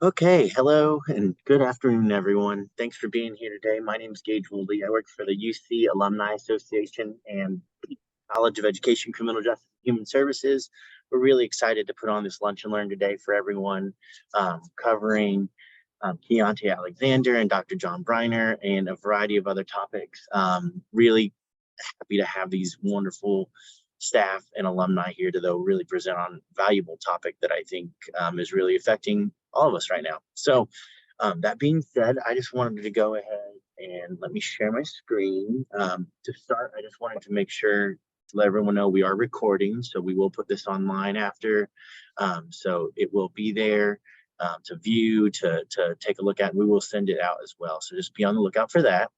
Okay, hello and good afternoon, everyone. Thanks for being here today. My name is Gage Woolley. I work for the UC Alumni Association and College of Education, Criminal Justice, and Human Services. We're really excited to put on this lunch and learn today for everyone, covering Keonte Alexander and Dr. John Breiner and a variety of other topics. Really happy to have these wonderful staff and alumni here to though really present on a valuable topic that I think is really affecting all of us right now. So that being said, I just wanted to go ahead and let me share my screen. To start, I just wanted to make sure to let everyone know we are recording, so we will put this online after. So it will be there to view, to take a look at, and we will send it out as well. So just be on the lookout for that.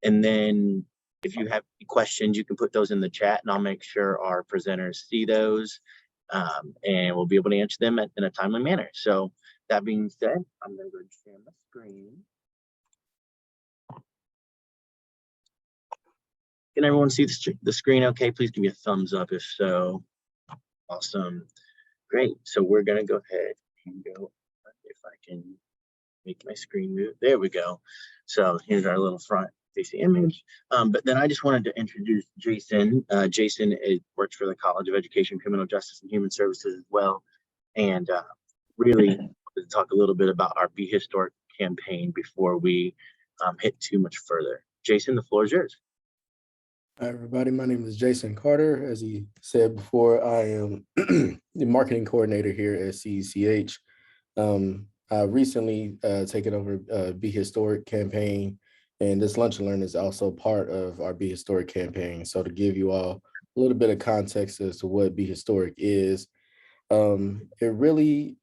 And then if you have any questions, you can put those in the chat and I'll make sure our presenters see those, and we'll be able to answer them in a timely manner. So that being said, I'm going to go and share my screen. Can everyone see the screen okay? Please give me a thumbs up if so. Awesome. Great. So we're going to go ahead and go, if I can make my screen move. There we go. So here's our little front facing image. But then I just wanted to introduce Jason. Jason works for the College of Education, Criminal Justice, and Human Services as well. And really wanted to talk a little bit about our Be Historic campaign before we hit too much further. Jason, the floor is yours. Hi, everybody. My name is Jason Carter. As he said before, I am the marketing coordinator here at CECH. I recently taken over Be Historic campaign, and this Lunch and Learn is also part of our Be Historic campaign. So to give you all a little bit of context as to what Be Historic is, it really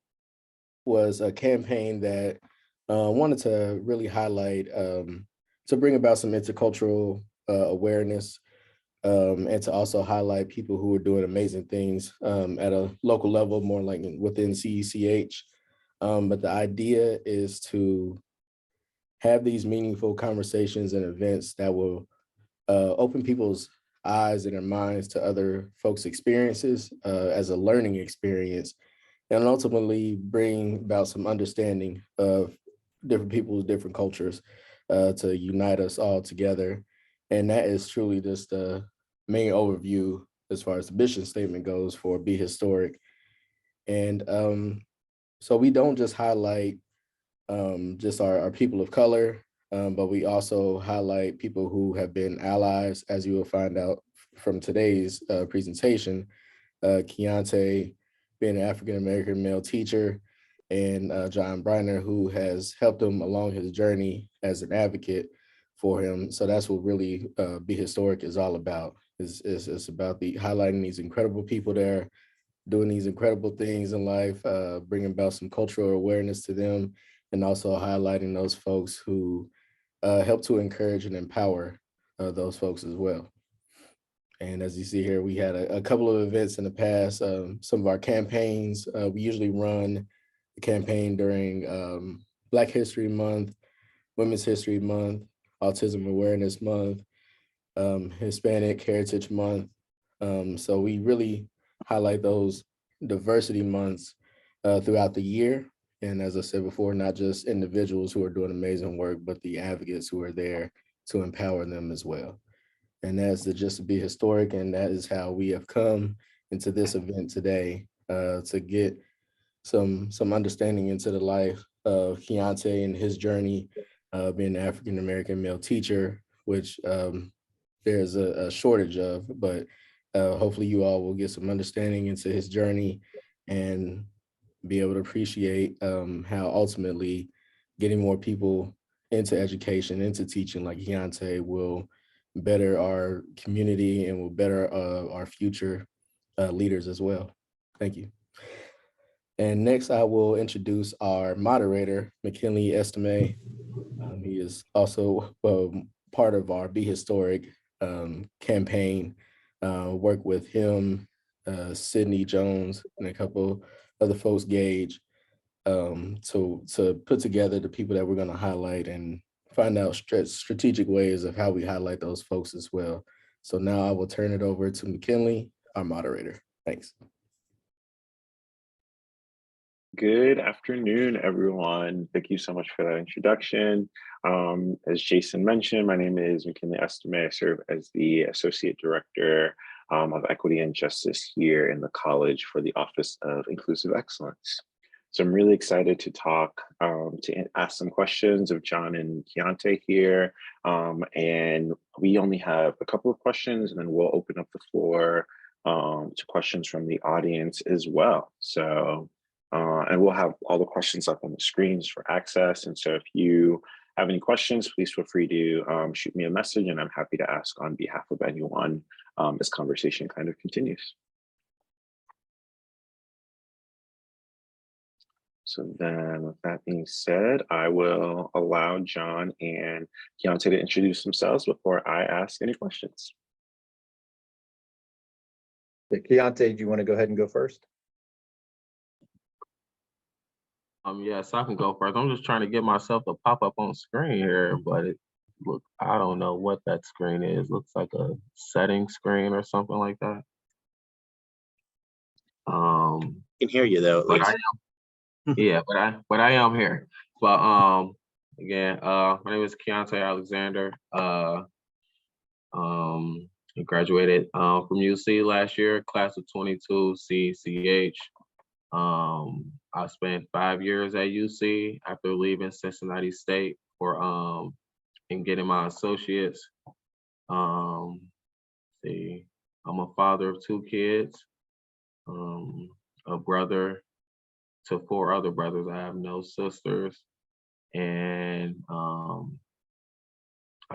was a campaign that wanted to really highlight, to bring about some intercultural awareness, and to also highlight people who are doing amazing things at a local level, more like within CECH. But the idea is to have these meaningful conversations and events that will open people's eyes and their minds to other folks' experiences as a learning experience, and ultimately bring about some understanding of different people's different cultures to unite us all together. And that is truly just the main overview as far as the mission statement goes for Be Historic. And so we don't just highlight just our people of color, but we also highlight people who have been allies, as you will find out from today's presentation. Keonte being an African-American male teacher, and John Breiner, who has helped him along his journey as an advocate for him. So that's what really Be Historic is all about. It's about highlighting these incredible people there, doing these incredible things in life, bringing about some cultural awareness to them, and also highlighting those folks who help to encourage and empower those folks as well. And as you see here, we had a couple of events in the past. Some of our campaigns, we usually run the campaign during Black History Month, Women's History Month, Autism Awareness Month, Hispanic Heritage Month. So we really highlight those diversity months throughout the year. And as I said before, not just individuals who are doing amazing work, but the advocates who are there to empower them as well. And that's the Just to Be Historic, and that is how we have come into this event today to get some understanding into the life of Keonte and his journey being an African-American male teacher, which there's a shortage of, but hopefully you all will get some understanding into his journey and be able to appreciate how ultimately getting more people into education, into teaching like Keonte will better our community and will better our future leaders as well. Thank you. And next I will introduce our moderator, McKinley Estime. He is also part of our Be Historic campaign. Work with him, Sydney Jones, and a couple other folks, Gage, to put together the people that we're going to highlight and find out strategic ways of how we highlight those folks as well. So now I will turn it over to McKinley, our moderator. Thanks. Good afternoon, everyone. Thank you so much for that introduction. As Jason mentioned, my name is McKinley Estime. I serve as the Associate Director of Equity and Justice here in the college for the Office of Inclusive Excellence. So I'm really excited to talk, to ask some questions of John and Keonte here. And we only have a couple of questions, and then we'll open up the floor to questions from the audience as well. So. And we'll have all the questions up on the screens for access. And so if you have any questions, please feel free to shoot me a message, and I'm happy to ask on behalf of anyone as conversation kind of continues. So then with that being said, I will allow John and Keonte to introduce themselves before I ask any questions. Keonte, do you want to go ahead and go first? Yes, I can go first. I'm just trying to get myself to pop up on screen here, but I don't know what that screen is. Looks like a setting screen or something like that. I can hear you though, at but least. but I am here. But again, my name is Keonte Alexander. I graduated from UC last year, class of 22, CECH. I spent 5 years at UC after leaving Cincinnati State for and getting my associates. I'm a father of 2 kids, a brother to 4 other brothers. I have no sisters, and I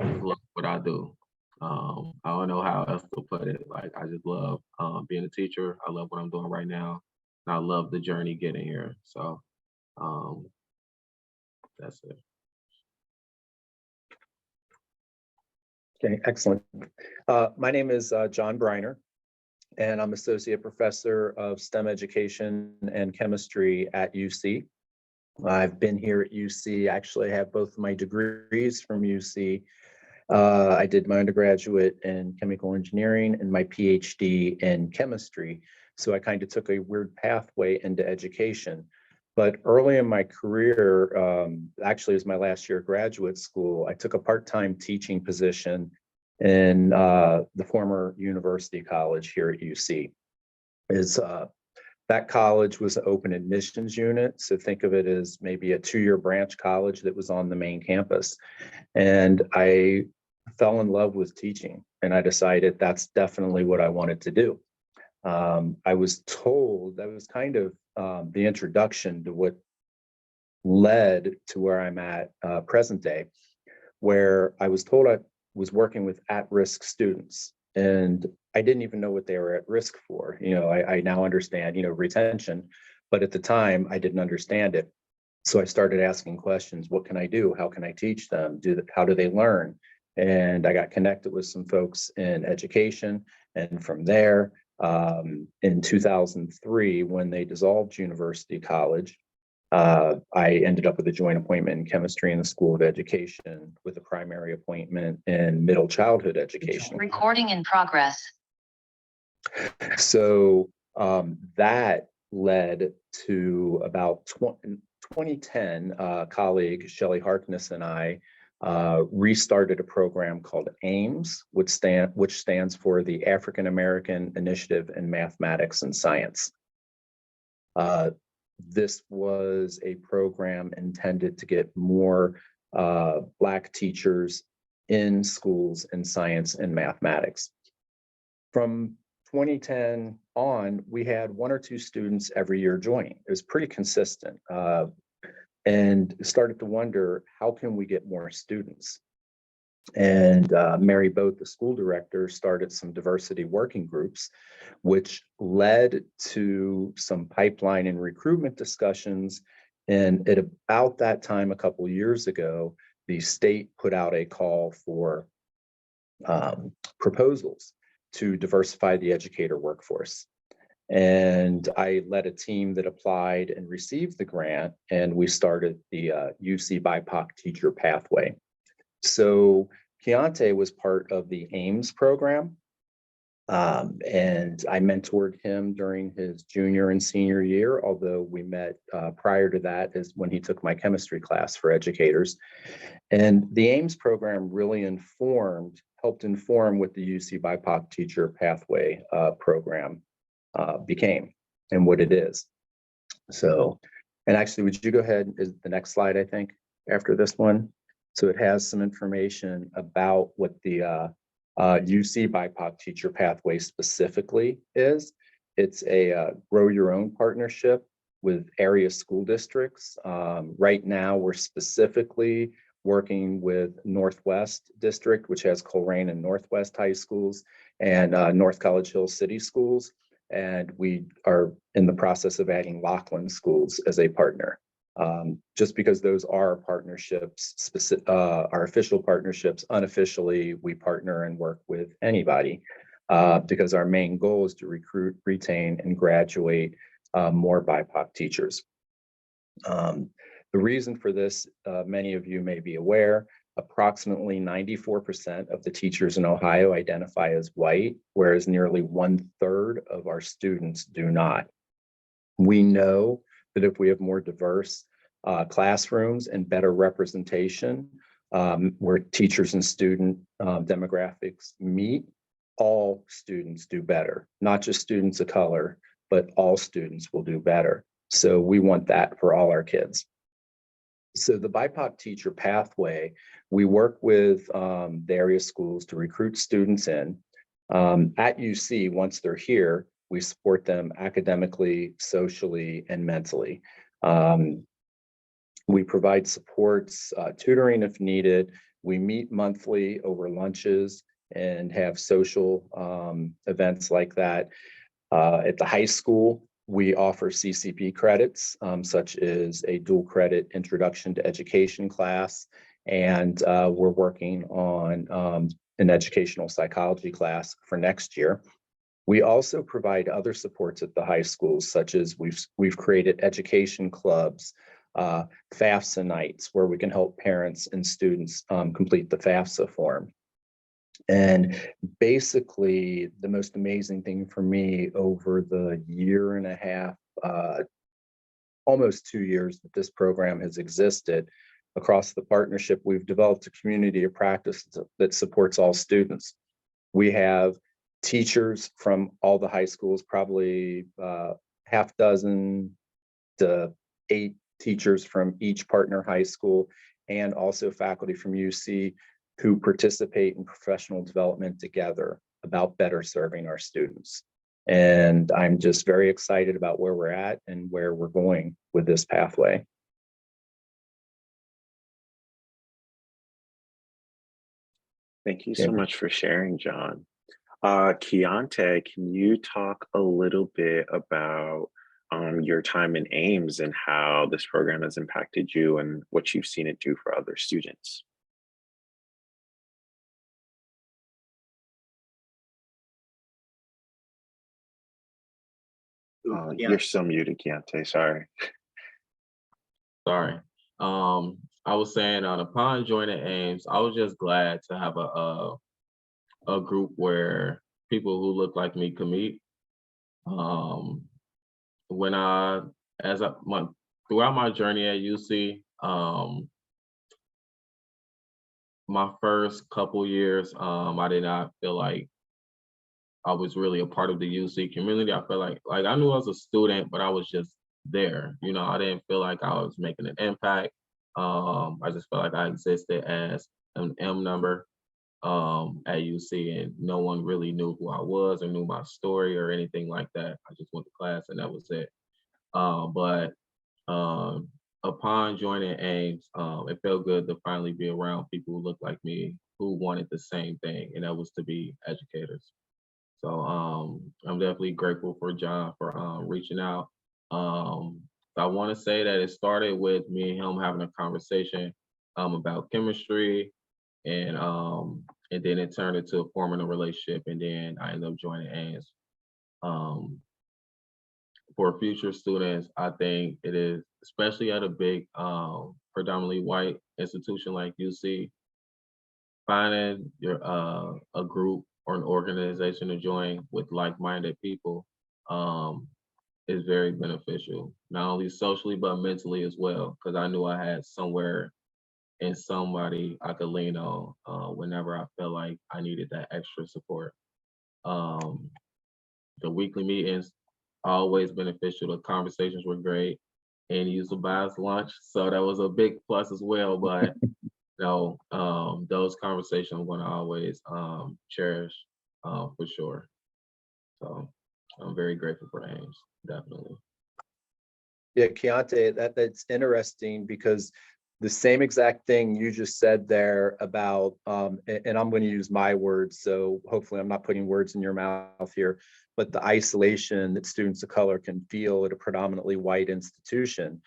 just love what I do. I don't know how else to put it. Like, I just love being a teacher. I love what I'm doing right now. And I love the journey getting here. So that's it. Okay, excellent. My name is John Breiner, and I'm Associate Professor of STEM Education and Chemistry at UC. I've been here at UC. Actually, I have both my degrees from UC. I did my undergraduate in chemical engineering and my PhD in chemistry. So I kind of took a weird pathway into education. But early in my career, actually it was my last year of graduate school, I took a part-time teaching position in the former University College here at UC. That college was an open admissions unit. So think of it as maybe a 2-year branch college that was on the main campus. And I fell in love with teaching, and I decided that's definitely what I wanted to do. I was told that was kind of the introduction to what led to where I'm at present day, where I was told I was working with at-risk students, and I didn't even know what they were at risk for. I now understand, retention, but at the time I didn't understand it. So I started asking questions. What can I do? How can I teach them? How do they learn? And I got connected with some folks in education. And from there, in 2003, when they dissolved University College, I ended up with a joint appointment in chemistry in the School of Education with a primary appointment in middle childhood education. Recording in progress. So that led to about 2010, colleague Shelley Harkness and I restarted a program called AIMS, which stands for the African American Initiative in Mathematics and Science. This was a program intended to get more Black teachers in schools in science and mathematics. From 2010 on, we had 1 or 2 students every year joining. It was pretty consistent, and started to wonder, how can we get more students? And Mary Boat, the school director, started some diversity working groups, which led to some pipeline and recruitment discussions. And at about that time, a couple of years ago, the state put out a call for proposals to diversify the educator workforce. And I led a team that applied and received the grant, and we started the UC BIPOC Teacher Pathway. So Keonte was part of the AIMS program. And I mentored him during his junior and senior year, although we met prior to that is when he took my chemistry class for educators. And the AIMS program really helped inform what the UC BIPOC Teacher Pathway program became and what it is. So, and actually, would you go ahead, is the next slide, I think, after this one? So it has some information about what the UC BIPOC Teacher Pathway specifically is. It's a grow your own partnership with area school districts. Right now, we're specifically working with Northwest District, which has Coleraine and Northwest High Schools, and North College Hill City Schools. And we are in the process of adding Laughlin Schools as a partner. Just because those are partnerships, our official partnerships, unofficially, we partner and work with anybody because our main goal is to recruit, retain, and graduate more BIPOC teachers. The reason for this, many of you may be aware, approximately 94% of the teachers in Ohio identify as white, whereas nearly 1/3 of our students do not. We know that if we have more diverse classrooms and better representation, where teachers and student demographics meet, all students do better, not just students of color, but all students will do better. So we want that for all our kids. So the BIPOC Teacher Pathway, we work with the area schools to recruit students in. At UC, once they're here, we support them academically, socially, and mentally. We provide supports, tutoring if needed. We meet monthly over lunches and have social events like that. At the high school, we offer CCP credits, such as a dual credit introduction to education class. And we're working on an educational psychology class for next year. We also provide other supports at the high schools, such as we've created education clubs, FAFSA nights, where we can help parents and students complete the FAFSA form. And basically, the most amazing thing for me over the year and a half, almost 2 years that this program has existed, across the partnership, we've developed a community of practice that supports all students. We have teachers from all the high schools, probably half dozen to 8 teachers from each partner high school, and also faculty from UC who participate in professional development together about better serving our students. And I'm just very excited about where we're at and where we're going with this pathway. Thank you so much for sharing, John. Keonte, can you talk a little bit about your time in AIMS and how this program has impacted you and what you've seen it do for other students? You're still muted, Keonte, sorry. Sorry. I was saying upon joining AIMS, I was just glad to have a group where people who look like me could meet. Throughout my journey at UC, my first couple years, I did not feel like I was really a part of the UC community. I felt like I knew I was a student, but I was just there. You know, I didn't feel like I was making an impact. I just felt like I existed as an M number at UC, and no one really knew who I was or knew my story or anything like that. I just went to class and that was it. But upon joining AIMS, it felt good to finally be around people who looked like me, who wanted the same thing, and that was to be educators. So I'm definitely grateful for John for reaching out. I want to say that it started with me and him having a conversation about chemistry, and then it turned into forming a relationship, and then I ended up joining AIMS. For future students, I think it is, especially at a big, predominantly white institution like UC, finding your a group or an organization to join with like-minded people is very beneficial, not only socially but mentally as well. Because I knew I had somewhere and somebody I could lean on whenever I felt like I needed that extra support. Um, the weekly meetings always beneficial. The conversations were great, and he used to buy us lunch, so that was a big plus as well. But those conversations I'm going to always cherish for sure. So I'm very grateful for Ames, definitely. Yeah, Keonte, that's interesting because the same exact thing you just said there about, and I'm going to use my words, so hopefully I'm not putting words in your mouth here, but the isolation that students of color can feel at a predominantly white institution.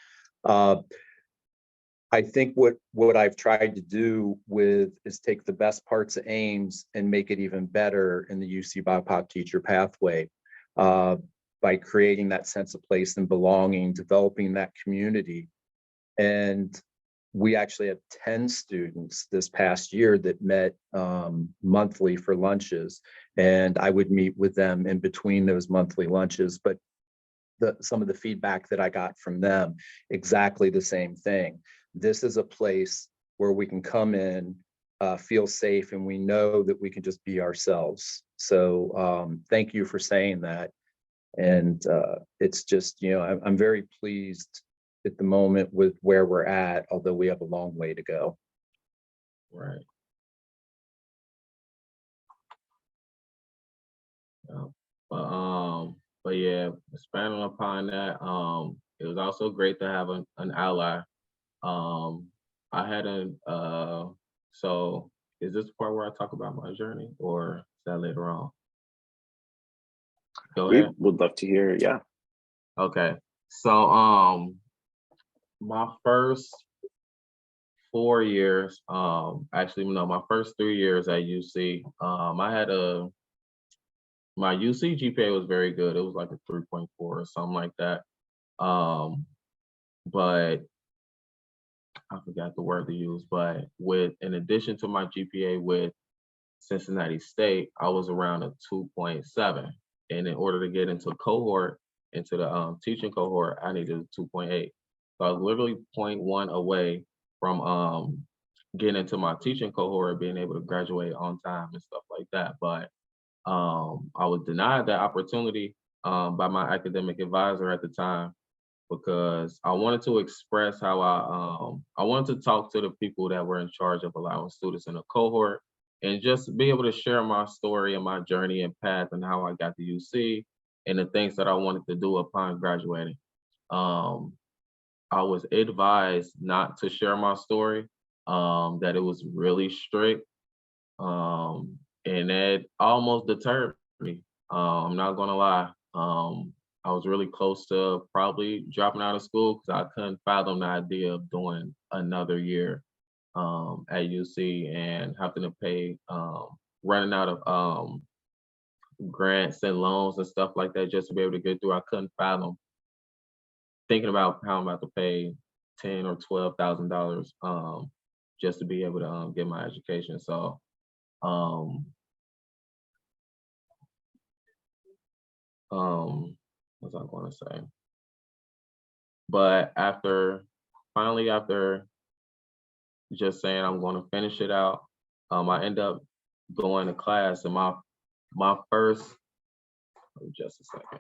I think what I've tried to do with is take the best parts of Ames and make it even better in the UC BIPOC teacher pathway by creating that sense of place and belonging, developing that community. And we actually had 10 students this past year that met monthly for lunches, and I would meet with them in between those monthly lunches. But some of the feedback that I got from them, exactly the same thing. This is a place where we can come in, feel safe, and we know that we can just be ourselves. So thank you for saying that. And it's just, I'm very pleased at the moment with where we're at, although we have a long way to go. Right. Yeah. But yeah, expanding upon that, it was also great to have an ally. I had so is this the part where I talk about my journey, or is that later on? Go We ahead. would love to hear. Yeah. Okay. So my first 4 years, actually no, my first 3 years at UC, I had my UC GPA was very good. It was like a 3.4 or something like that. But I forgot the word to use, but in addition to my GPA with Cincinnati State, I was around a 2.7. And in order to get into the teaching cohort, I needed a 2.8. So I was literally 0.1 away from getting into my teaching cohort, being able to graduate on time and stuff like that. But I was denied that opportunity by my academic advisor at the time, because I wanted to express how I wanted to talk to the people that were in charge of allowing students in a cohort and just be able to share my story and my journey and path and how I got to UC and the things that I wanted to do upon graduating. Um, I was advised not to share my story, that it was really strict, and that almost deterred me. I'm not gonna lie. I was really close to probably dropping out of school because I couldn't fathom the idea of doing another year at UC and having to pay, running out of grants and loans and stuff like that just to be able to get through. I couldn't fathom thinking about how I'm about to pay $10,000 or $12,000 just to be able to get my education. So um, what was I going to say? But after just saying I'm going to finish it out, I end up going to class, and my first, just a second.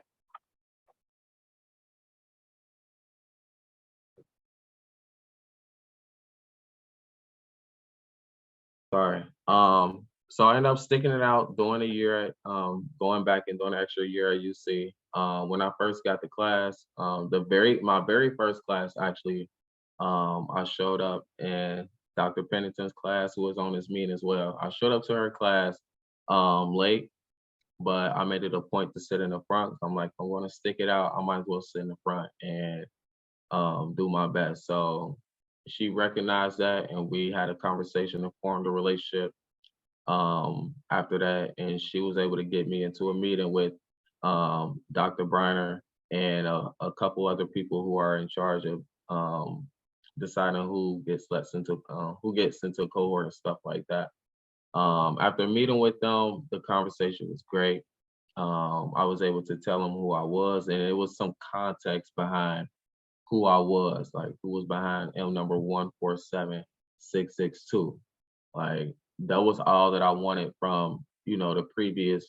Sorry. So I ended up sticking it out, doing a year at, going back and doing an extra year at UC. When I first got to class, my very first class actually, I showed up in Dr. Pennington's class, who was on this meeting as well. I showed up to her class late, but I made it a point to sit in the front. I'm like, I'm gonna stick it out. I might as well sit in the front and do my best. So she recognized that, and we had a conversation and formed a relationship after that. And she was able to get me into a meeting with Dr. Breiner and a couple other people who are in charge of deciding who gets into a cohort and stuff like that. After meeting with them, the conversation was great. I was able to tell them who I was, and it was some context behind who I was, like who was behind M number 147662. Like that was all that I wanted from, the previous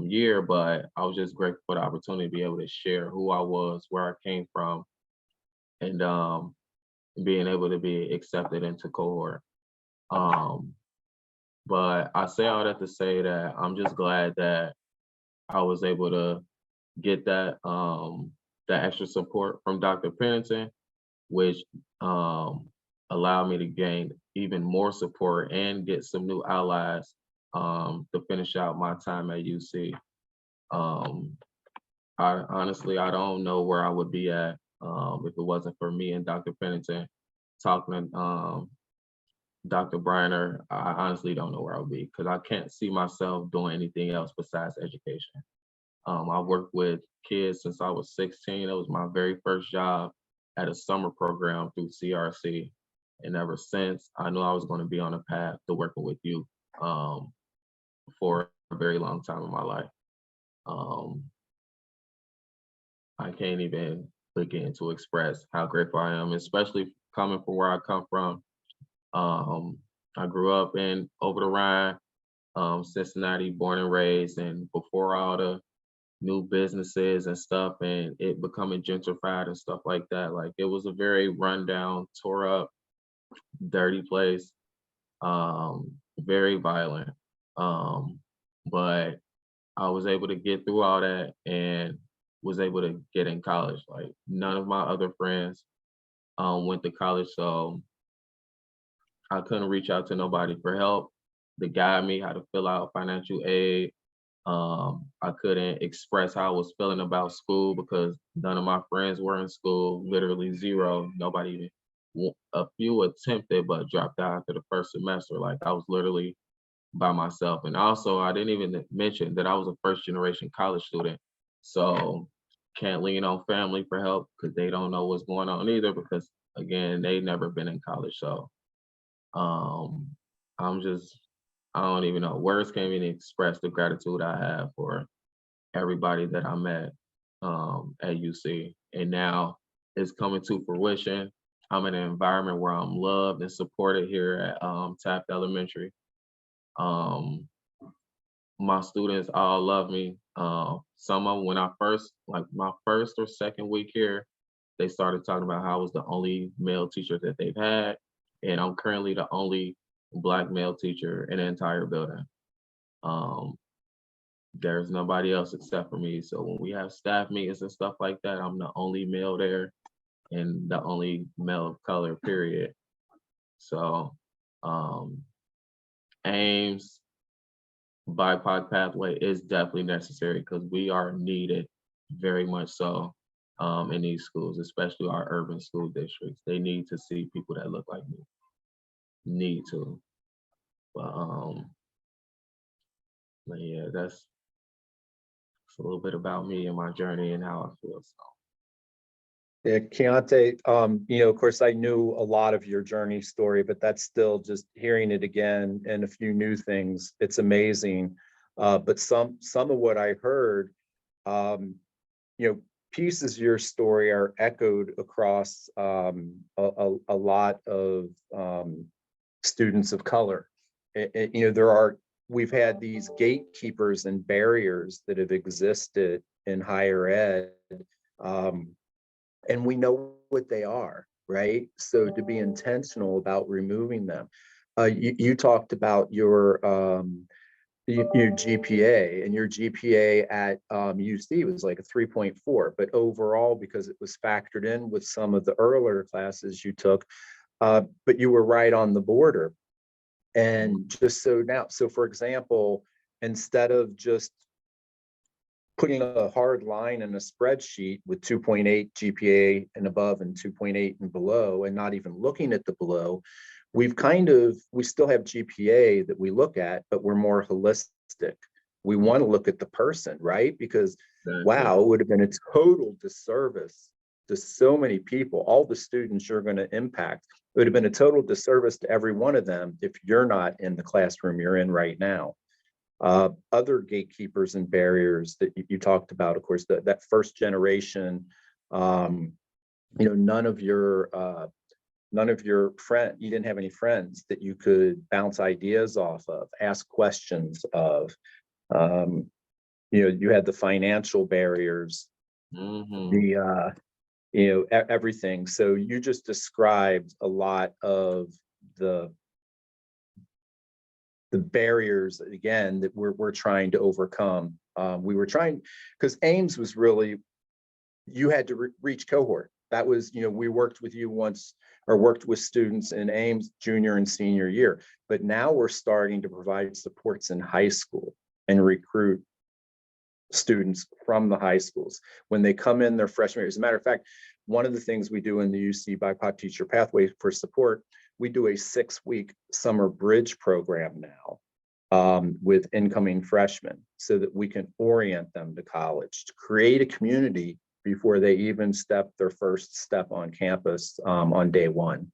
year, but I was just grateful for the opportunity to be able to share who I was, where I came from, and being able to be accepted into cohort. Um, but I say all that to say that I'm just glad that I was able to get that extra support from Dr. Pennington, which allowed me to gain even more support and get some new allies to finish out my time at UC. I honestly, I don't know where I would be at if it wasn't for me and Dr. Pennington talking to Dr. Breiner. I honestly don't know where I would be because I can't see myself doing anything else besides education. I've worked with kids since I was 16. It was my very first job at a summer program through CRC. And ever since, I knew I was going to be on a path to working with youth for a very long time in my life. I can't even begin to express how grateful I am, especially coming from where I come from. I grew up in over the Rhine, Cincinnati, born and raised, and before all the new businesses and stuff and it becoming gentrified and stuff like that, like it was a very rundown, tore up, dirty place, very violent. But I was able to get through all that and was able to get in college. Like none of my other friends went to college, so I couldn't reach out to nobody for help to guide me how to fill out financial aid. I couldn't express how I was feeling about school because none of my friends were in school, literally zero. Nobody even, a few attempted, but dropped out after the first semester. Like I was literally by myself. And also, I didn't even mention that I was a first generation college student. So can't lean on family for help because they don't know what's going on either because, again, they never been in college. So um, I'm just, I don't even know. Words can't even express the gratitude I have for everybody that I met at UC. And now it's coming to fruition. I'm in an environment where I'm loved and supported here at Taft Elementary. Um, my students all love me. Some of them, when I first, like my first or second week here, they started talking about how I was the only male teacher that they've had. And I'm currently the only Black male teacher in the entire building. Um, there's nobody else except for me. So when we have staff meetings and stuff like that, I'm the only male there and the only male of color, period. So Ames BIPOC pathway is definitely necessary because we are needed very much so in these schools, especially our urban school districts. They need to see people that look like me. Need to. But yeah, that's a little bit about me and my journey and how I feel. So. Yeah, Keonte, of course, I knew a lot of your journey story, but that's still just hearing it again and a few new things. It's amazing. But some of what I heard, pieces of your story are echoed across a lot of students of color. We've had these gatekeepers and barriers that have existed in higher ed. And we know what they are, right? So to be intentional about removing them. You talked about your GPA, and your GPA at UC was like a 3.4, but overall, because it was factored in with some of the earlier classes you took, but you were right on the border. And just so for example, instead of just putting a hard line in a spreadsheet with 2.8 GPA and above and 2.8 and below, and not even looking at the below, we still have GPA that we look at, but we're more holistic. We want to look at the person, right? Because wow, it would have been a total disservice to so many people, all the students you're going to impact. It would have been a total disservice to every one of them if you're not in the classroom you're in right now. Other gatekeepers and barriers that you talked about, of course, that first generation, none of your you didn't have any friends that you could bounce ideas off of, ask questions of. You had the financial barriers, everything. So you just described a lot of the barriers, again, that we're trying to overcome. We were trying, because Ames was really, you had to reach cohort. That was, we worked with you once, or worked with students in Ames junior and senior year, but now we're starting to provide supports in high school and recruit students from the high schools when they come in their freshman year. As a matter of fact, one of the things we do in the UC BIPOC Teacher Pathway for support, we do a 6-week summer bridge program now with incoming freshmen, so that we can orient them to college, to create a community before they even step their first step on campus on day one.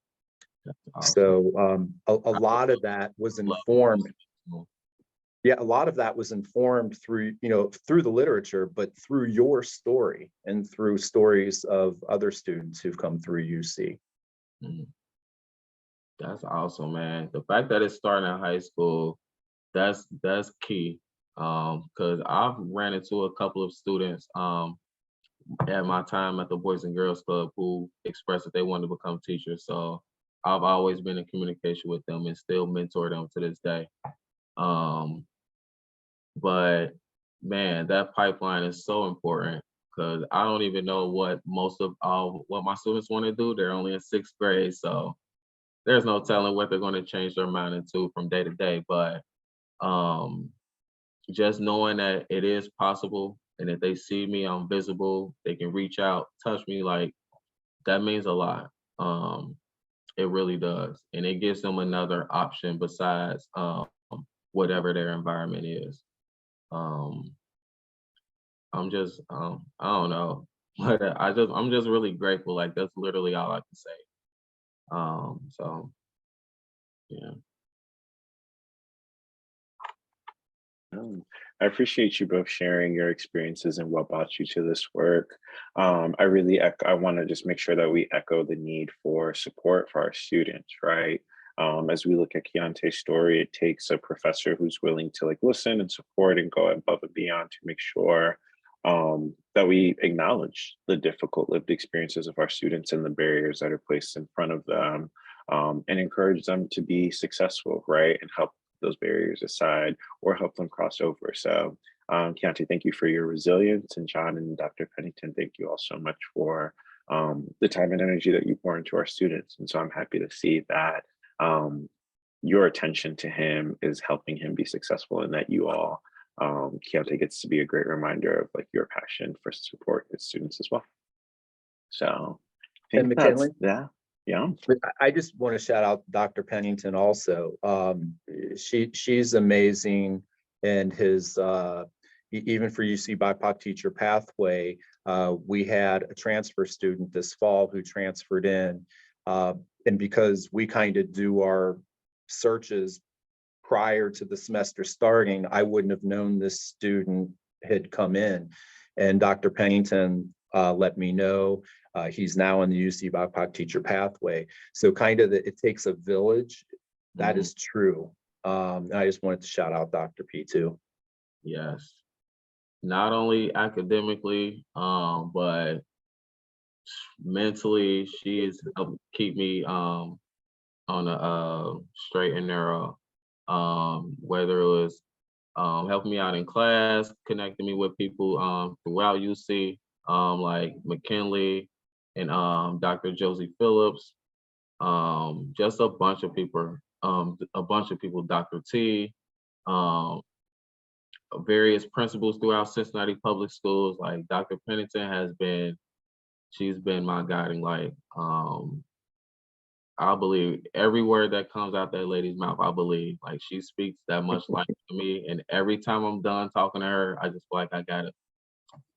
Awesome. So a lot of that was informed. Yeah, a lot of that was informed through, through the literature, but through your story and through stories of other students who've come through UC. That's awesome, man. The fact that it's starting in high school, that's key. Because I've ran into a couple of students at my time at the Boys and Girls Club who expressed that they wanted to become teachers. So I've always been in communication with them and still mentor them to this day. But man, that pipeline is so important, because I don't even know what most of what my students want to do. They're only in 6th grade, so there's no telling what they're going to change their mind into from day to day. But just knowing that it is possible, and if they see me, I'm visible, they can reach out, touch me, like, that means a lot. It really does. And it gives them another option besides whatever their environment is. I'm just, I don't know, but I'm just really grateful. Like, that's literally all I can say. So yeah. I appreciate you both sharing your experiences and what brought you to this work. I want to just make sure that we echo the need for support for our students, right? As we look at Keonte's story, it takes a professor who's willing to listen and support and go above and beyond to make sure that we acknowledge the difficult lived experiences of our students and the barriers that are placed in front of them, and encourage them to be successful, right? And help those barriers aside or help them cross over. So Keonte, thank you for your resilience, and John and Dr. Pennington, thank you all so much for the time and energy that you pour into our students. And so I'm happy to see that your attention to him is helping him be successful, and that you all, Keonte gets to be a great reminder of your passion for support his students as well. So I think that's, yeah. I just want to shout out Dr. Pennington also. She's amazing, and his even for UC BIPOC Teacher Pathway, we had a transfer student this fall who transferred in, and because we kind of do our searches prior to the semester starting, I wouldn't have known this student had come in, and Dr. Pennington let me know. He's now in the UC BIPOC Teacher Pathway. So kind of it takes a village. That is true. I just wanted to shout out Dr. P too. Yes. Not only academically, but mentally, she is helped keep me on a straight and narrow. Whether it was helping me out in class, connecting me with people throughout UC, like McKinley and Dr. Josie Phillips, just a bunch of people, Dr. T, various principals throughout Cincinnati public schools. Like, Dr. Pennington she's been my guiding light. I believe every word that comes out that lady's mouth. I believe, like, she speaks that much life to me, and every time I'm done talking to her, I just feel like I got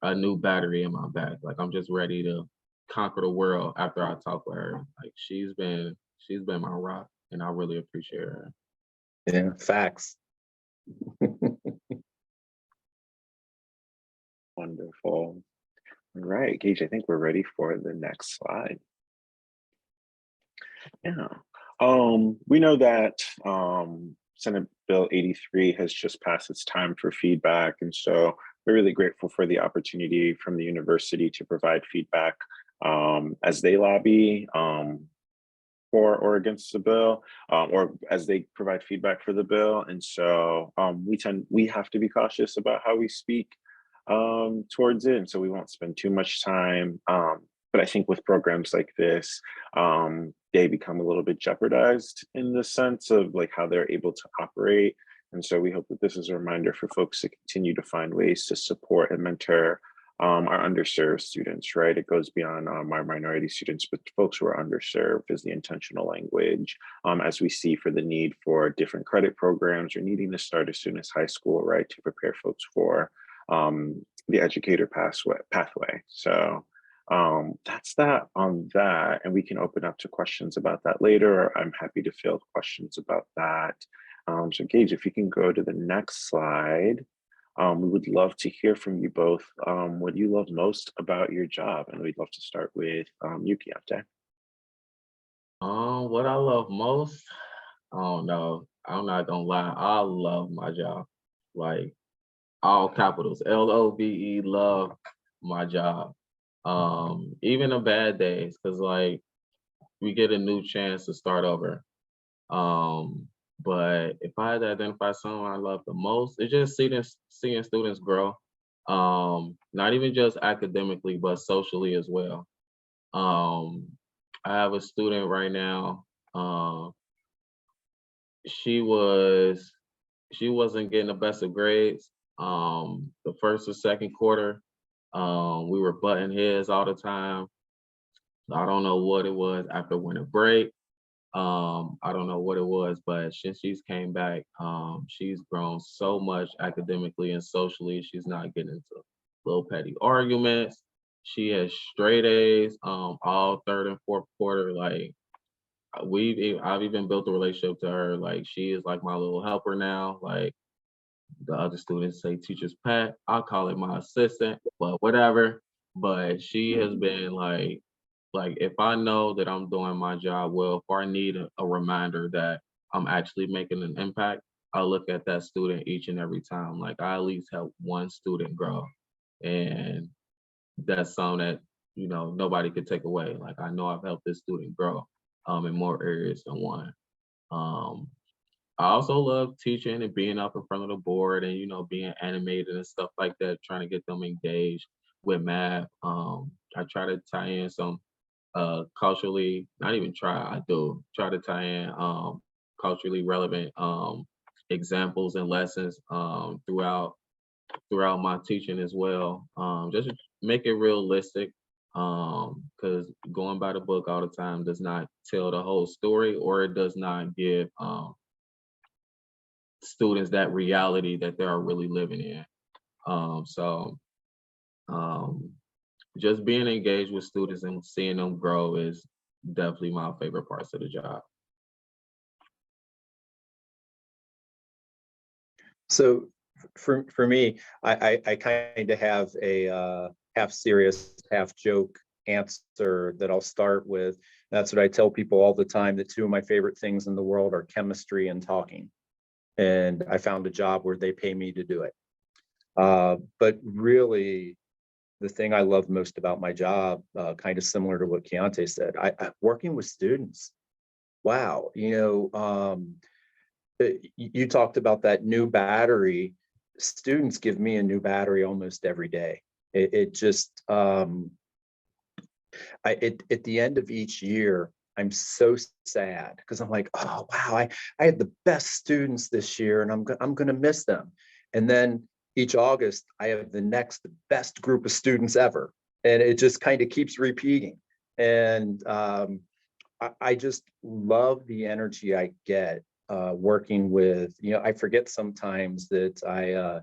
a new battery in my back. Like, I'm just ready to conquer the world after I talk with her. Like she's been my rock, and I really appreciate her. Yeah, facts. Wonderful. All right, Gage, I think we're ready for the next slide. Yeah. We know that Senate Bill 83 has just passed its time for feedback. And so we're really grateful for the opportunity from the university to provide feedback as they lobby for or against the bill, or as they provide feedback for the bill. And so we have to be cautious about how we speak towards it. And so we won't spend too much time. But I think with programs like this, they become a little bit jeopardized in the sense of like how they're able to operate. And so we hope that this is a reminder for folks to continue to find ways to support and mentor our underserved students, right? It goes beyond our minority students, but folks who are underserved is the intentional language as we see for the need for different credit programs or needing to start as soon as high school, right? To prepare folks for the educator pathway. So that's that on that. And we can open up to questions about that later. I'm happy to field questions about that. So Gage, if you can go to the next slide. We would love to hear from you both. What you love most about your job? And we'd love to start with you, Keonte. What I love most, I don't know. I'm not gonna lie. I love my job. Like all capitals, LOVE, love my job. Even the bad days, because like we get a new chance to start over. But if I had to identify something I love the most, it's just seeing students grow. Not even just academically, but socially as well. Um, I have a student right now. She wasn't getting the best of grades. The first or second quarter, we were butting heads all the time. I don't know what it was after winter break. I don't know what it was, but since she's came back, she's grown so much academically and socially. She's not getting into little petty arguments. She has straight A's, all third and fourth quarter. Like I've even built a relationship to her. Like she is like my little helper now. Like the other students say teacher's pet. I call it my assistant, but whatever. But she has been like if I know that I'm doing my job well, if I need a reminder that I'm actually making an impact, I look at that student each and every time. Like I at least help one student grow. And that's something that, nobody could take away. Like I know I've helped this student grow in more areas than one. Um, I also love teaching and being up in front of the board and, being animated and stuff like that, trying to get them engaged with math. I try to tie in some culturally, not even I do try to tie in culturally relevant examples and lessons throughout my teaching as well. Just make it realistic, because going by the book all the time does not tell the whole story, or it does not give students that reality that they are really living in. So just being engaged with students and seeing them grow is definitely my favorite parts of the job. So for me, I kind of have a half serious, half joke answer that I'll start with. That's what I tell people all the time. The two of my favorite things in the world are chemistry and talking. And I found a job where they pay me to do it. But really, the thing I love most about my job, kind of similar to what Keonte said, I working with students. Wow, you talked about that new battery. Students give me a new battery almost every day. It just, at the end of each year, I'm so sad because I'm like, oh wow, I had the best students this year, and I'm gonna miss them. And then each August, I have the next best group of students ever, and it just kind of keeps repeating. And I just love the energy I get working with. I forget sometimes that I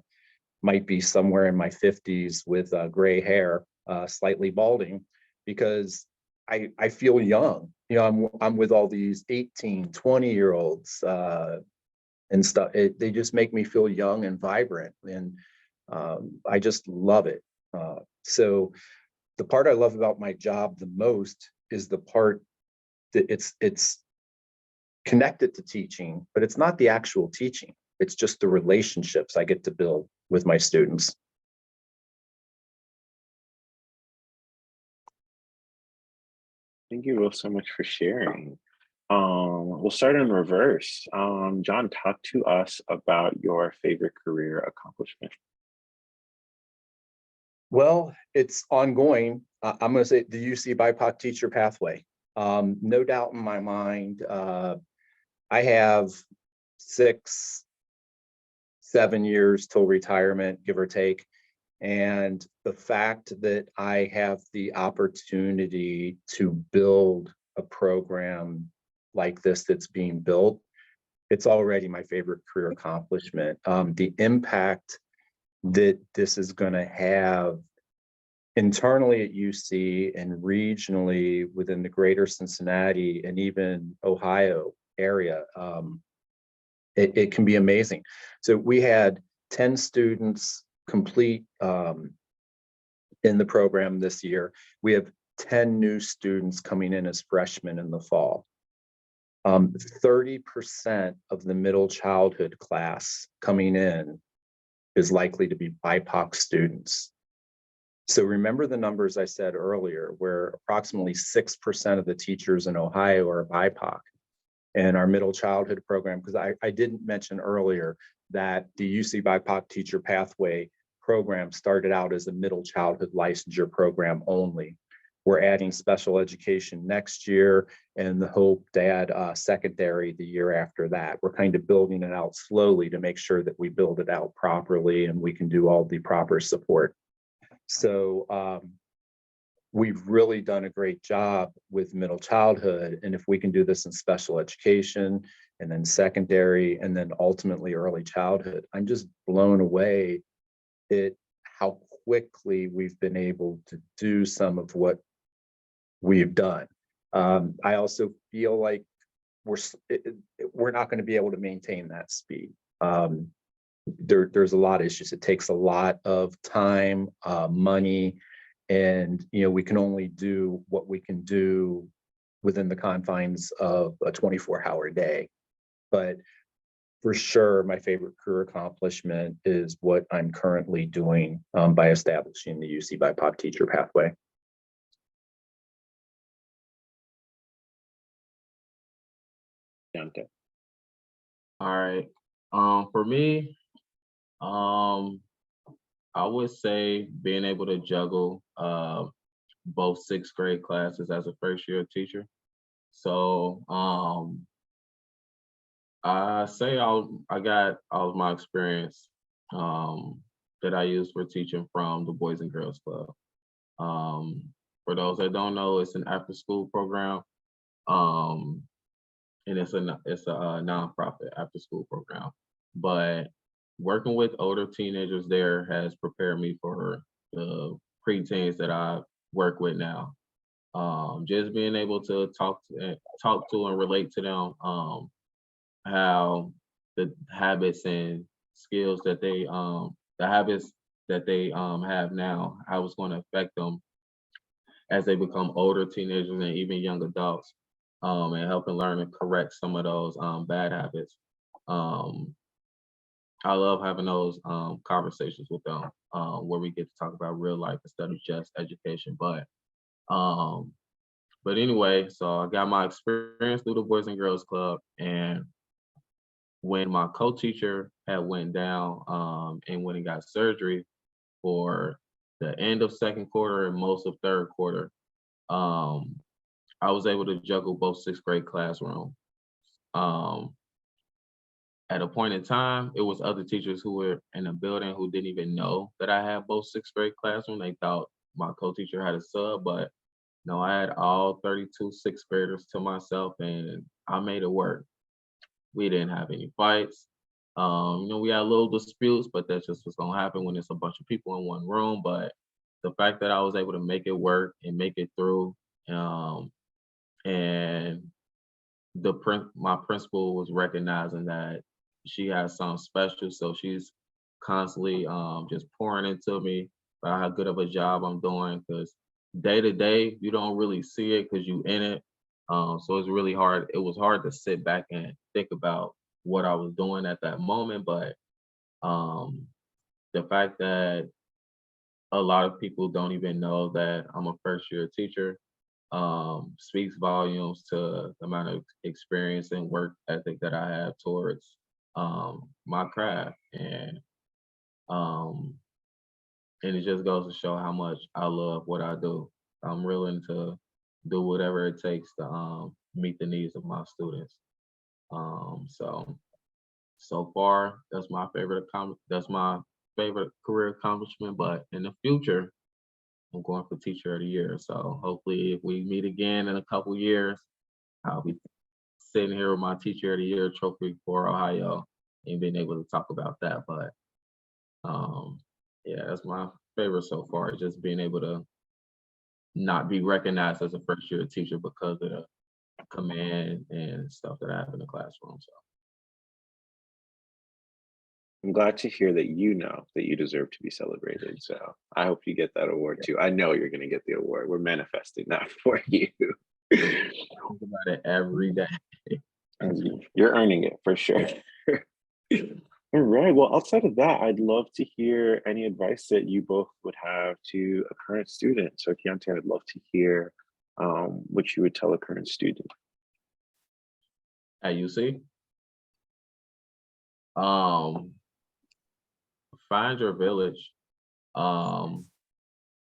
might be somewhere in my 50s with gray hair, slightly balding. because I feel young. You know, I'm with all these 18, 20-year-olds and stuff. They just make me feel young and vibrant, and I just love it. So the part I love about my job the most is the part that it's connected to teaching, but it's not the actual teaching. It's just the relationships I get to build with my students. Thank you both so much for sharing. We'll start in reverse. John, talk to us about your favorite career accomplishment. Well, it's ongoing. I'm going to say the UC BIPOC teacher pathway. No doubt in my mind, I have 6, 7 years till retirement, give or take. And the fact that I have the opportunity to build a program like this that's being built, it's already my favorite career accomplishment. The impact that this is going to have internally at UC and regionally within the greater Cincinnati and even Ohio area, it can be amazing. So we had 10 students complete in the program this year. We have 10 new students coming in as freshmen in the fall. 30% of the middle childhood class coming in is likely to be BIPOC students. So remember the numbers I said earlier, where approximately 6% of the teachers in Ohio are BIPOC. And our middle childhood program, because I didn't mention earlier that the UC BIPOC teacher pathway program started out as a middle childhood licensure program only. We're adding special education next year and the hope to add secondary the year after that. We're kind of building it out slowly to make sure that we build it out properly and we can do all the proper support. So we've really done a great job with middle childhood. And if we can do this in special education and then secondary and then ultimately early childhood, I'm just blown away at how quickly we've been able to do some of what we've done. I also feel like we're not going to be able to maintain that speed. There's a lot of issues. It takes a lot of time, money, and we can only do what we can do within the confines of a 24-hour day. But for sure, my favorite career accomplishment is what I'm currently doing by establishing the UC BIPOC teacher pathway. Keonte. All right. For me, I would say being able to juggle both 6th grade classes as a first year teacher. So I say I got all of my experience that I used for teaching from the Boys and Girls Club. For those that don't know, it's an after school program. And it's a nonprofit after school program. But working with older teenagers there has prepared me for the preteens that I work with now. Just being able to talk to and relate to them, how the habits and skills that they have now, how it's going to affect them as they become older teenagers and even young adults, and helping learn and correct some of those bad habits. I love having those conversations with them where we get to talk about real life instead of just education. But anyway, so I got my experience through the Boys and Girls Club, and when my co-teacher had went down and when he got surgery for the end of 2nd quarter and most of 3rd quarter, I was able to juggle both 6th grade classrooms. At a point in time, it was other teachers who were in the building who didn't even know that I had both 6th grade classrooms. They thought my co-teacher had a sub, but no, I had all 32 6th graders to myself, and I made it work. We didn't have any fights. We had little disputes, but that's just what's gonna happen when it's a bunch of people in one room. But the fact that I was able to make it work and make it through, and my principal was recognizing that she has something special, so she's constantly just pouring into me about how good of a job I'm doing. Because day to day, you don't really see it because you in it. So it's really hard. It was hard to sit back and think about what I was doing at that moment, but um, the fact that a lot of people don't even know that I'm a first year teacher speaks volumes to the amount of experience and work ethic that I have towards my craft. Um, and it just goes to show how much I love what I do. I'm willing to do whatever it takes to meet the needs of my students. So far, that's my favorite career accomplishment. But in the future, I'm going for Teacher of the Year. So hopefully, if we meet again in a couple years, I'll be sitting here with my Teacher of the Year trophy for Ohio and being able to talk about that. But yeah, that's my favorite so far, just being able to not be recognized as a first year teacher because of the command and stuff that I have in the classroom. So I'm glad to hear that you know that you deserve to be celebrated. So I hope you get that award too. I know you're going to get the award. We're manifesting that for you. I think about it every day. You're earning it for sure. All right. Well, outside of that, I'd love to hear any advice that you both would have to a current student. So Keonte, I'd love to hear what you would tell a current student. At UC, find your village.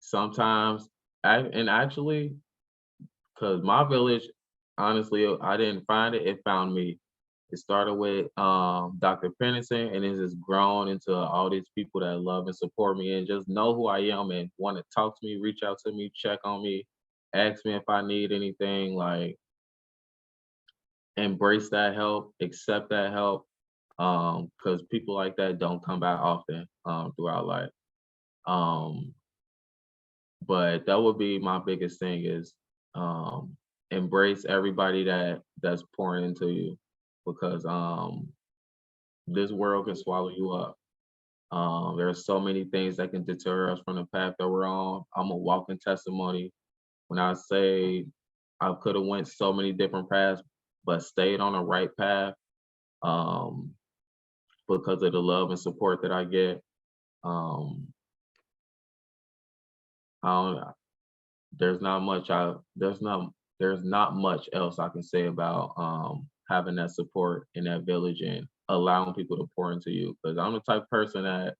Sometimes, and actually, because my village, honestly, I didn't find it; it found me. It started with Dr. Pennington, and it has grown into all these people that love and support me and just know who I am and want to talk to me, reach out to me, check on me, ask me if I need anything. Like, embrace that help, accept that help, because people like that don't come by often throughout life. Um, but that would be my biggest thing is embrace everybody that's pouring into you, because this world can swallow you up. There are so many things that can deter us from the path that we're on. I'm a walking testimony. When I say I could have went so many different paths, but stayed on the right path um, because of the love and support that I get. Um, I don't, there's not much else I can say about having that support in that village and allowing people to pour into you, because I'm the type of person that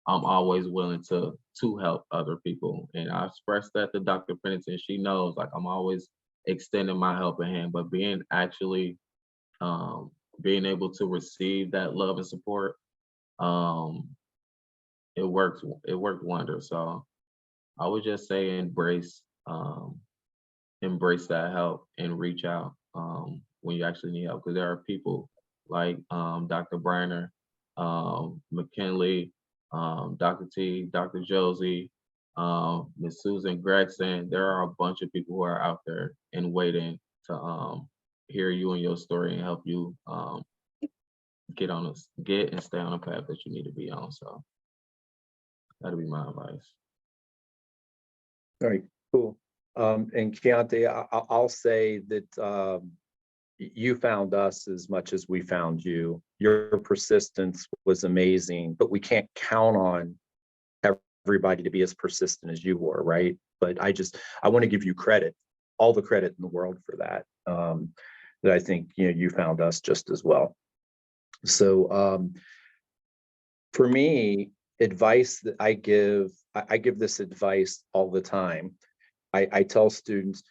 I'm always willing to help other people, and I expressed that to Dr. Pennington. She knows, like, I'm always extending my helping hand, but um, being able to receive that love and support, um, it worked wonders. So I would just say embrace that help and reach out when you actually need help, because there are people like Dr. Breiner, McKinley, Dr. T, Dr. Josie, Ms. Susan Gregson. There are a bunch of people who are out there and waiting to hear you and your story and help you get and stay on the path that you need to be on. So that'll be my advice. All right, cool. And Keonte, I'll say that you found us as much as we found you. Your persistence was amazing, but we can't count on everybody to be as persistent as you were, right? But I want to give you credit, all the credit in the world for that. That I think you found us just as well. So for me, advice that I give this advice all the time. I tell students,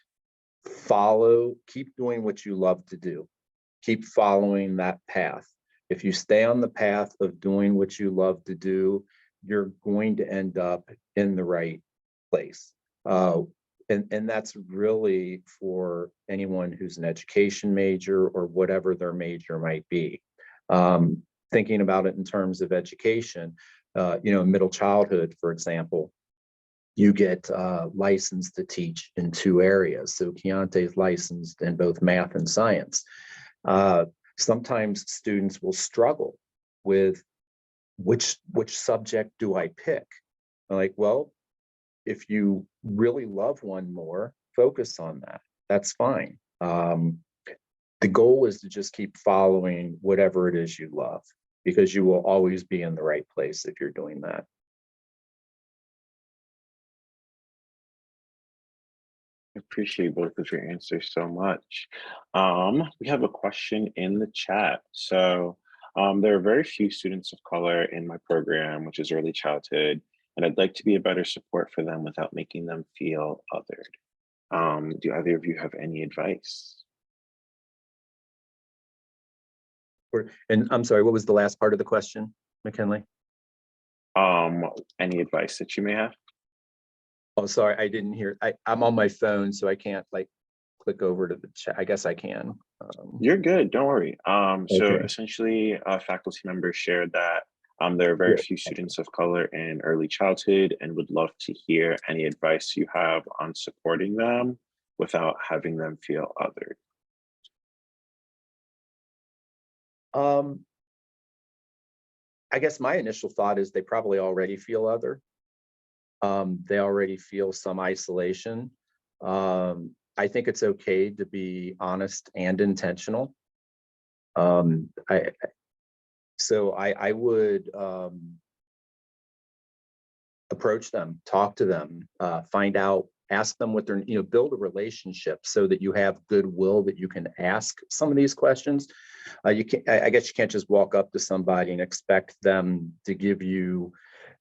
keep doing what you love to do. Keep following that path. If you stay on the path of doing what you love to do, you're going to end up in the right place. And that's really for anyone who's an education major or whatever their major might be. Thinking about it in terms of education, middle childhood, for example, you get licensed to teach in 2 areas. So Keonte is licensed in both math and science. Sometimes students will struggle with which subject do I pick? I'm like, well, if you really love one more, focus on that. That's fine. The goal is to just keep following whatever it is you love, because you will always be in the right place if you're doing that. I appreciate both of your answers so much. We have a question in the chat. So there are very few students of color in my program, which is early childhood, and I'd like to be a better support for them without making them feel othered. Do either of you have any advice? And I'm sorry, what was the last part of the question, McKinley? Any advice that you may have? Oh, sorry, I didn't hear. I'm on my phone, so I can't like click over to the chat. I guess I can. You're good, don't worry. So Okay. essentially, faculty members shared that there are very Yeah. few students of color in early childhood and would love to hear any advice you have on supporting them without having them feel othered. I guess my initial thought is they probably already feel other. They already feel some isolation. I think it's okay to be honest and intentional. I would approach them, talk to them, find out, ask them what they're, build a relationship so that you have goodwill that you can ask some of these questions. I guess you can't just walk up to somebody and expect them to give you,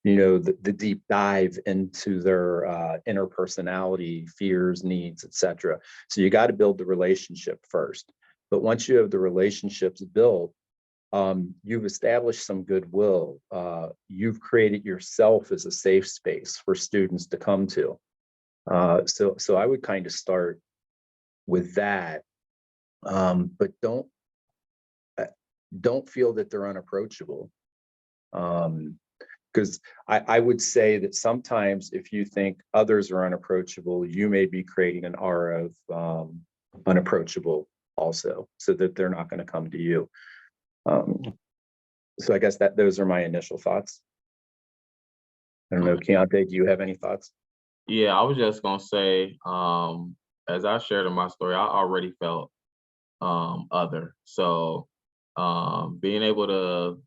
the deep dive into their inner personality, fears, needs, etc. So you got to build the relationship first. But once you have the relationships built, you've established some goodwill. You've created yourself as a safe space for students to come to. So I would kind of start with that, but don't feel that they're unapproachable. Because I would say that sometimes if you think others are unapproachable, you may be creating an aura of unapproachable also, so that they're not going to come to you. So I guess those are my initial thoughts. I don't know, Keonte, do you have any thoughts? Yeah, I was just gonna say, as I shared in my story, I already felt other. So being able to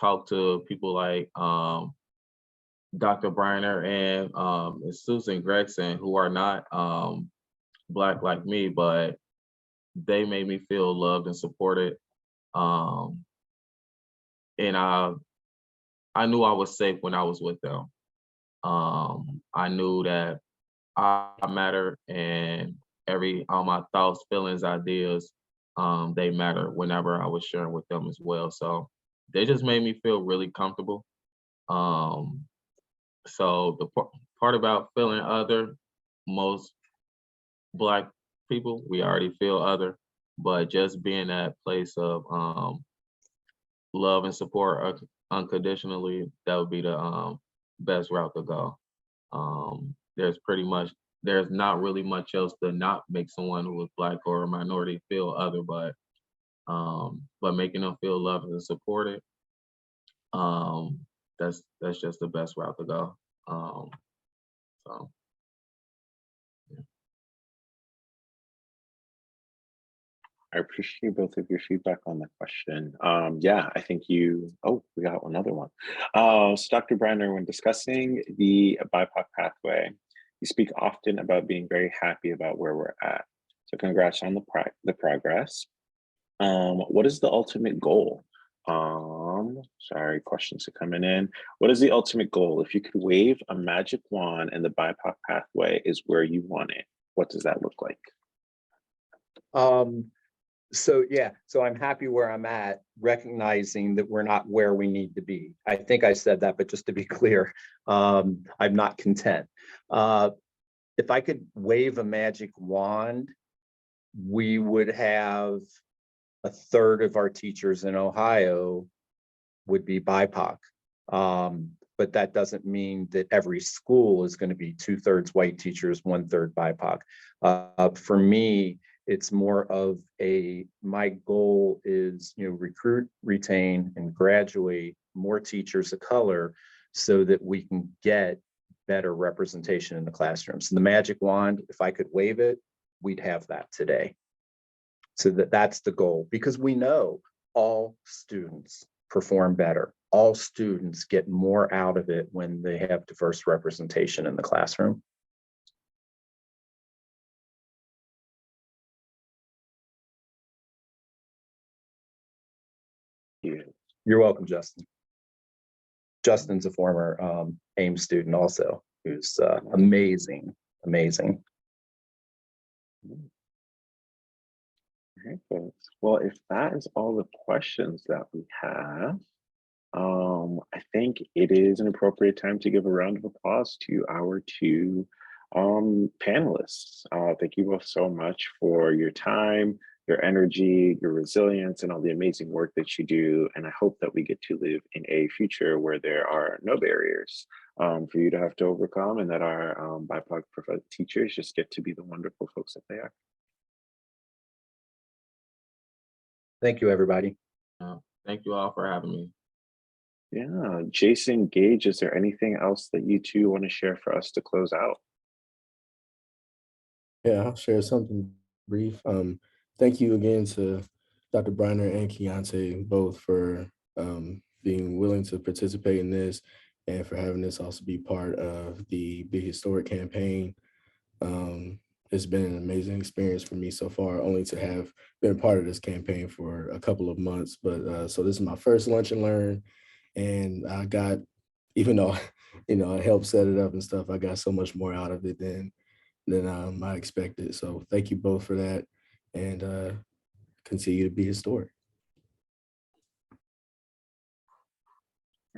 talk to people like Dr. Breiner and Susan Gregson, who are not Black like me, but they made me feel loved and supported. And I knew I was safe when I was with them. I knew that I matter, and all my thoughts, feelings, ideas, they matter whenever I was sharing with them as well. So they just made me feel really comfortable. So the part about feeling other, most Black people, we already feel other, but just being that place of love and support unconditionally, that would be the best route to go. There's not really much else to not make someone who is Black or a minority feel other, but making them feel loved and supported, that's just the best route to go. So I appreciate both of your feedback on the question. Yeah, I think we got another one. So Dr. Breiner, when discussing the BIPOC pathway, you speak often about being very happy about where we're at. So congrats on the progress. What is the ultimate goal? Sorry, questions are coming in. What is the ultimate goal? If you could wave a magic wand and the BIPOC pathway is where you want it, what does that look like? So I'm happy where I'm at, recognizing that we're not where we need to be. I think I said that, but just to be clear, I'm not content. If I could wave a magic wand, we would have a third of our teachers in Ohio would be BIPOC. But but that doesn't mean that every school is going to be 2/3 white teachers, 1/3 BIPOC. For me, it's more of my goal is, recruit, retain, and graduate more teachers of color so that we can get better representation in the classrooms. So the magic wand, if I could wave it, we'd have that today. So that's the goal, because we know all students perform better. All students get more out of it when they have diverse representation in the classroom. You're welcome, Justin. Justin's a former AIM student also, who's amazing. Okay, folks. Well, if that is all the questions that we have, I think it is an appropriate time to give a round of applause to our two panelists. Thank you both so much for your time, your energy, your resilience, and all the amazing work that you do. And I hope that we get to live in a future where there are no barriers for you to have to overcome, and that our BIPOC teachers just get to be the wonderful folks that they are. Thank you, everybody. Thank you all for having me. Yeah, Jason, Gage, is there anything else that you two want to share for us to close out? Yeah, I'll share something brief. Thank you again to Dr. Breiner and Keonte both for being willing to participate in this and for having this also be part of the Big Historic campaign. It's been an amazing experience for me so far, only to have been part of this campaign for a couple of months. But so this is my first lunch and learn, and I got, even though I helped set it up and stuff, I got so much more out of it than I expected. So thank you both for that, and continue to be historic.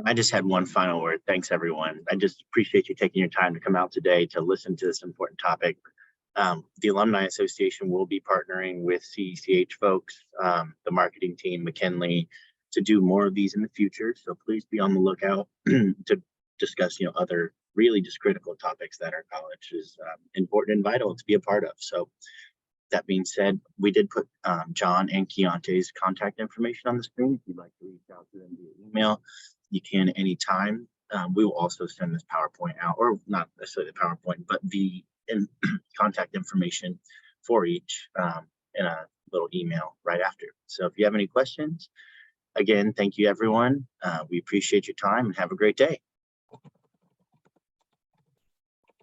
I just had one final word. Thanks, everyone. I just appreciate you taking your time to come out today to listen to this important topic. The Alumni Association will be partnering with CECH folks, the marketing team, McKinley, to do more of these in the future. So please be on the lookout to discuss, other really just critical topics that our college is important and vital to be a part of. So that being said, we did put John and Keonte's contact information on the screen. If you'd like to reach out to them via email, you can anytime. We will also send this PowerPoint out, or not necessarily the PowerPoint, but the contact information for each in a little email right after. So if you have any questions, again, thank you, everyone. We appreciate your time and have a great day.